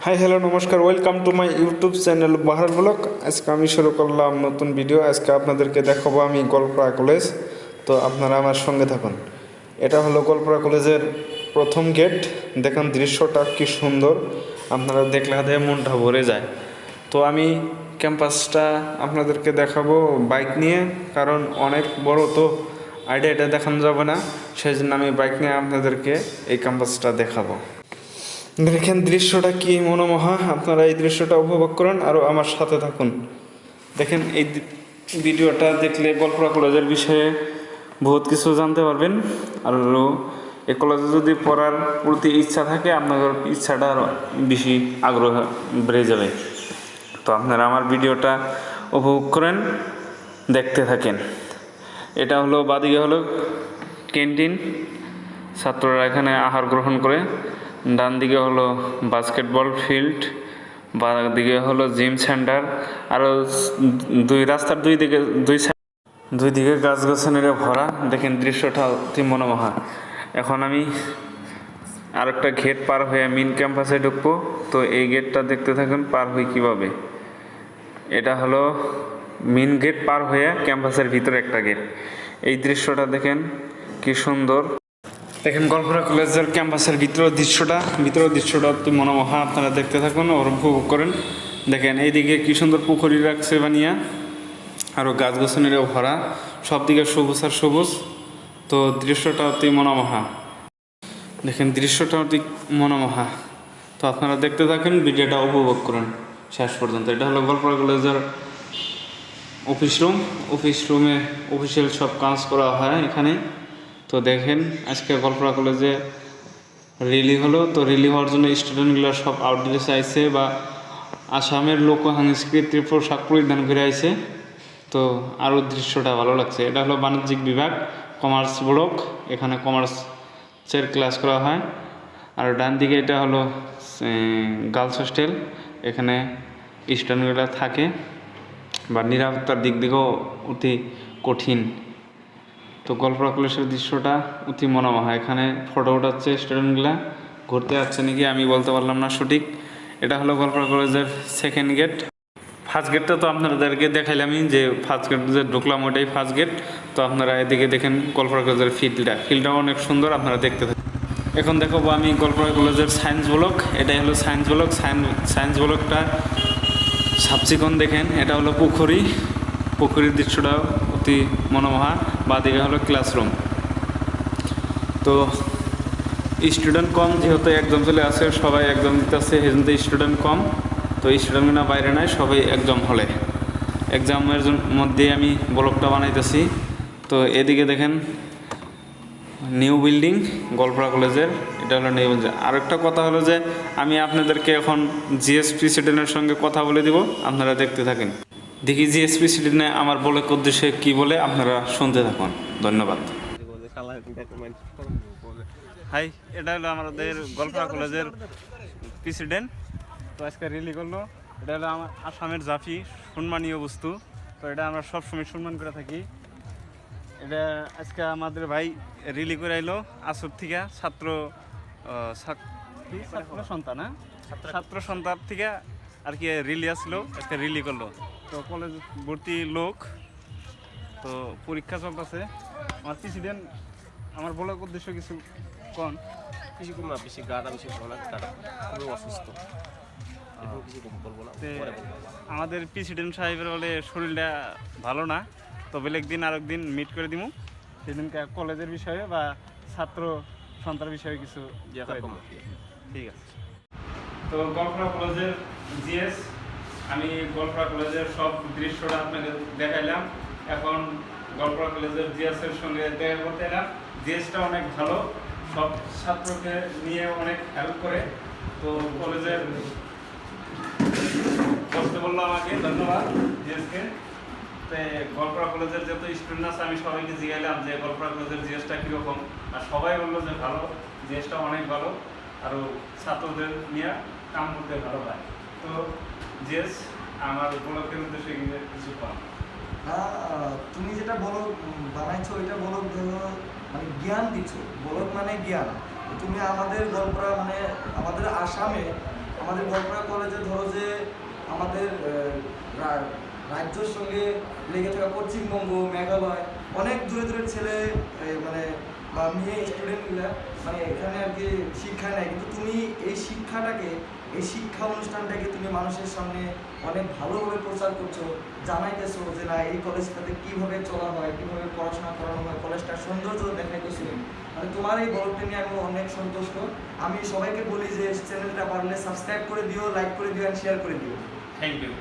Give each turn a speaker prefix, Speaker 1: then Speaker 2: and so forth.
Speaker 1: Hi hello নমস্কার, welcome to my YouTube channel Bahar blog. আজকে আমি শুরু করলাম নতুন ভিডিও। আজকে আপনাদেরকে দেখাবো আমি গোলপাড়া কলেজ। তো আপনারা আমার সঙ্গে থাকুন। এটা হলো গোলপাড়া কলেজের প্রথম গেট। দেখেন দৃশ্যটা কি সুন্দর, আপনারা দেখলে হাতে মনটা ভরে যায়। তো আমি ক্যাম্পাসটা আপনাদেরকে দেখাবো বাইক নিয়ে, কারণ অনেক বড় তো আইডিয়াটা দেখানো যাবে না, সেই জন্য আমি বাইক নিয়ে আপনাদেরকে এই ক্যাম্পাসটা দেখাবো। দেখেন দৃশ্যটা কি মনোমোহা, আপনারা এই দৃশ্যটা উপভোগ করুন আর আমার সাথে থাকুন। দেখেন এই ভিডিওটা দেখলে গোলপাড়া কলেজের বিষয়ে বহুত কিছু জানতে পারবেন। আর এই কলেজে যদি পড়ার প্রতি ইচ্ছা থাকে, আপনাদের ইচ্ছাটা আরও বেশি আগ্রহ বেড়ে যাবে। তো আপনারা আমার ভিডিওটা উপভোগ করেন, দেখতে থাকেন। এটা হলো বাদিকে হলো ক্যান্টিন, ছাত্ররা এখানে আহার গ্রহণ করে। ডান দিকে হলো বাস্কেটবল ফিল্ড, বা দিকে হলো জিম সেন্টার। আরও রাস্তার দুই দিকে গাছগাছালিরে ভরা। দেখেন দৃশ্যটা অতি মনোমোহা। এখন আমি আরেকটা গেট পার হয়ে মেন ক্যাম্পাসে ঢুকবো। তো এই গেটটা দেখতে থাকুন পার হই কীভাবে। এটা হলো মেন গেট পার হয়ে ক্যাম্পাসের ভিতরে একটা গেট। এই দৃশ্যটা দেখেন কি সুন্দর। দেখেন গোলপাড়া কলেজের ক্যাম্পাসের ভিতরের দৃশ্যটা অতি মনোমোহা। আপনারা দেখতে থাকুন ওর উপভোগ করেন। দেখেন এইদিকে কি সুন্দর পুকুরি রাখছে বানিয়া, আরও গাছগাছালিরও ভরা, সব দিকে সবুজ আর সবুজ। তো দৃশ্যটা অতি মনোমোহা। দেখেন দৃশ্যটা অতি মনোমোহা। তো আপনারা দেখতে থাকেন, ভিডিওটা উপভোগ করেন শেষ পর্যন্ত। এটা হলো গোলপাড়া কলেজের অফিস রুমে অফিসিয়াল সব কাজ করা হয় এখানে। তো দেখেন আজকে গোলপাড়া কলেজে রিলি হলো। তো রিলি হওয়ার জন্য স্টুডেন্টগুলো সব আউটড্রেসে আইছে, বা আসামের লোক সংস্কৃতির পোশাক পরিধান করে আইছে। তো আরও দৃশ্যটা ভালো লাগছে। এটা হলো বাণিজ্যিক বিভাগ, কমার্স ব্লক। এখানে কমার্সের ক্লাস করা হয়। আর ডান দিকে এটা হলো গার্লস হোস্টেল, এখানে স্টুডেন্টগুলো থাকে, বা নিরাপত্তার দিক দিকেও অতি কঠিন। তো গোলপাড়া কলেজের দৃশ্যটা অতি মনোমোহা। এখানে ফটো উঠাচ্ছে স্টুডেন্টগুলা, ঘুরতে যাচ্ছে নাকি আমি বলতে পারলাম না সঠিক। এটা হলো গোলপাড়া কলেজের সেকেন্ড গেট। ফার্স্ট গেটটা তো আপনাদেরকে দেখাইলামই, যে ফার্স্ট গেট যে ঢুকলাম ওইটাই ফার্স্ট গেট। তো আপনারা এদিকে দেখেন গোলপাড়া কলেজের ফিল্ডটা অনেক সুন্দর, আপনারা দেখতে থাকেন। এখন দেখাবো আমি গোলপাড়া কলেজের সায়েন্স ব্লক। এটাই হলো সায়েন্স ব্লক। সায়েন্স ব্লকটা সাবসিকন দেখেন। এটা হলো পুকুরির দৃশ্যটা অতি মনোমোহা। বাদিকে হলো ক্লাসরুম। তো স্টুডেন্ট কম, যেহেতু একদম চলে আসে, সবাই একদম দিতে আসছে, সেজন্য স্টুডেন্ট কম। তো স্টুডেন্টগুলো বাইরে নাই, সবাই একদম হলে। এক্সামের মধ্যে আমি ব্লকটা বানাইতেছি। তো এদিকে দেখেন নিউ বিল্ডিং গোলপাড়া কলেজের। এটা হলো নিউ বিল্ডিং। আরেকটা কথা হলো যে আমি আপনাদেরকে এখন জিএস প্রেসিডেন্টের সঙ্গে কথা বলে দিব, আপনারা দেখতে থাকেন। দেখি জিএস প্রেসিডেন্ট আমার ব্লক উদ্দেশ্যে কী বলে, আপনারা শুনতে থাকুন। ধন্যবাদ। হাই, এটা হলো আমাদের গোলপাড়া কলেজের প্রেসিডেন্ট। তো আজকে রিলি করলো। এটা হলো আমার আসামের জাফি, সম্মানীয় বস্তু। তো এটা আমরা সবসময় সম্মান করে থাকি। এটা আজকে আমাদের ভাই রিলি করে আইলো আসর থেকে, ছাত্র সন্তান থেকে আর কি রিলি আসলো, আজকে রিলি করলো। তো কলেজ ভর্তি লোক, তো পরীক্ষা চলতেছে। আমার প্রেসিডেন্ট আমার বলার উদ্দেশ্য কিছু কন।
Speaker 2: কিছু কম না, বেশি গাটা বেশি ভালো লাগে, গাটা খুবই অসুস্থ।
Speaker 1: আমাদের প্রেসিডেন্ট সাহেবের বলে শরীরটা ভালো না, তো একদিন আর একদিন মিট করে দিব, সেদিনকে কলেজের বিষয়ে বা ছাত্র সন্তানের বিষয়ে কিছু ঠিক আছে। তো গোলপাড়া কলেজের জিএস, আমি গোলপাড়া কলেজের সব দৃশ্যটা আপনাকে দেখাইলাম। এখন গোলপাড়া কলেজের জিএসের সঙ্গে দেখা করতে এলাম। জিএসটা অনেক ভালো, সব ছাত্রকে নিয়ে অনেক হেল্প করে। তো কলেজের বলতে বললো আমাকে, ধন্যবাদ জিএসকে। তো গোলপাড়া কলেজের যত স্টুডেন্ট আছে আমি সবাইকে জিজ্ঞাইলাম যে গোলপাড়া কলেজের জিএসটা কীরকম, আর সবাই বললো যে ভালো, জিএসটা অনেক ভালো, আরও ছাত্রদের নিয়ে কাম করতে ভালো পায়। তো জিএস আমার ব্লকের উদ্দেশ্যে কিছু কম।
Speaker 3: তুমি যেটা বলো বানাইছো ওইটা বলো, মানে জ্ঞান দিচ্ছ, বলক মানে জ্ঞান। তুমি আমাদের গোলপাড়া মানে আমাদের আসামে আমাদের গল্পরা কলেজে ধরো যে আমাদের রাজ্যের সঙ্গে লেগে থাকা পশ্চিমবঙ্গ, মেঘালয়, অনেক দূরে দূরের ছেলে মানে বা মেয়ে স্টুডেন্টগুলা মানে এখানে আর কি শিক্ষা নেয়, কিন্তু তুমি এই শিক্ষাটাকে, এই শিক্ষা অনুষ্ঠানটাকে তুমি মানুষের সামনে অনেক ভালোভাবে প্রচার করছো, জানাইতেছো যে না এই কলেজটাতে কীভাবে চলা হয়, কীভাবে পড়াশোনা করানো হয়, কলেজটার সৌন্দর্য দেখাইতেছো। মানে তোমার এই ব্লগটা নিয়ে আমি অনেক সন্তুষ্ট। আমি সবাইকে বলি যে চ্যানেলটা পারলে সাবস্ক্রাইব করে দিও, লাইক করে দিও অ্যান্ড শেয়ার করে দিও।
Speaker 2: Thank you.